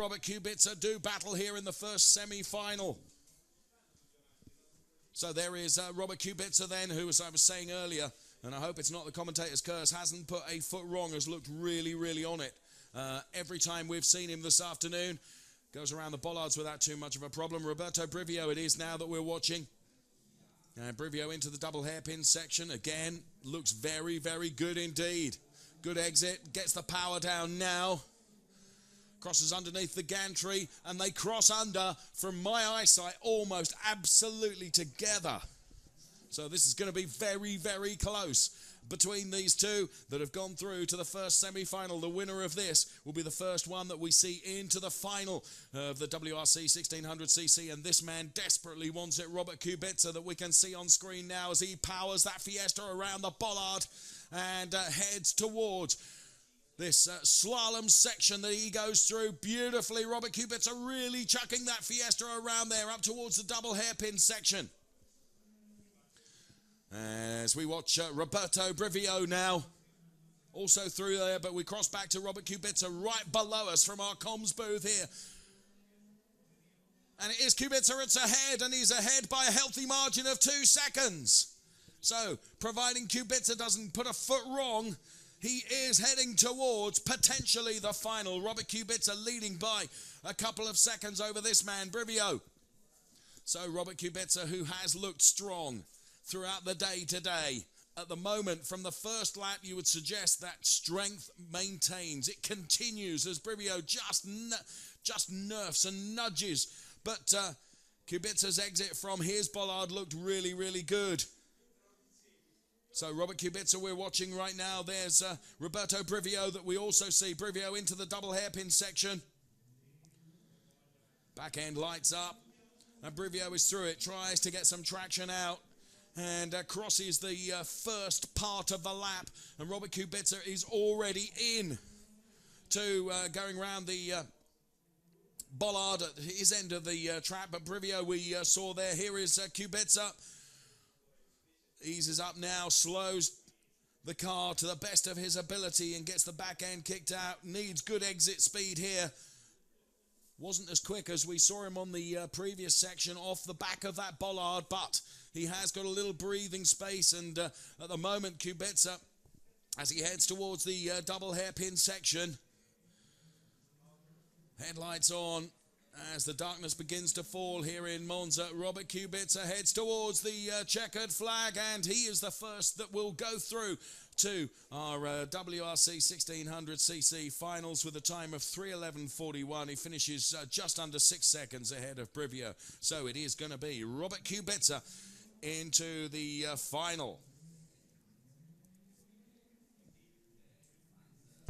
Robert Kubica do battle here in the first semi-final. So there is Robert Kubica then, who, as I was saying earlier, and I hope it's not the commentator's curse, hasn't put a foot wrong, has looked really, really on it. Every time we've seen him this afternoon, goes around the bollards without too much of a problem. Roberto Brivio it is now that we're watching. And Brivio into the double hairpin section. Again, looks very, very good indeed. Good exit, gets the power down now. Crosses underneath the gantry, and they cross under, from my eyesight, almost absolutely together. So this is going to be very, very close between these two that have gone through to the first semi-final. The winner of this will be the first one that we see into the final of the WRC 1600cc, and this man desperately wants it, Robert Kubica, that we can see on screen now as he powers that Fiesta around the bollard and heads towards this slalom section that he goes through beautifully. Robert Kubica really chucking that Fiesta around there up towards the double hairpin section. As we watch Roberto Brivio now, also through there, but we cross back to Robert Kubica right below us from our comms booth here. And it is Kubica, it's ahead, and he's ahead by a healthy margin of 2 seconds. So, providing Kubica doesn't put a foot wrong, he is heading towards potentially the final. Robert Kubica leading by a couple of seconds over this man, Brivio. So, Robert Kubica, who has looked strong throughout the day today. At the moment, from the first lap, you would suggest that strength maintains. It continues as Brivio just nerfs and nudges. But Kubica's exit from his bollard looked really, really good. So Robert Kubica we're watching right now. There's Roberto Brivio that we also see. Brivio into the double hairpin section. Back end lights up. And Brivio is through it. Tries to get some traction out. And crosses the first part of the lap, and Robert Kubica is already in to going around the bollard at his end of the track. But Brivio we saw there. Here is Kubica. Eases up now, slows the car to the best of his ability and gets the back end kicked out. Needs good exit speed here. Wasn't as quick as we saw him on the previous section off the back of that bollard, but he has got a little breathing space, and at the moment, Kubica, as he heads towards the double hairpin section, headlights on as the darkness begins to fall here in Monza. Robert Kubica heads towards the checkered flag, and he is the first that will go through to our WRC 1600cc finals with a time of 3:11.41. He finishes just under 6 seconds ahead of Brivio. So it is going to be Robert Kubica into the final.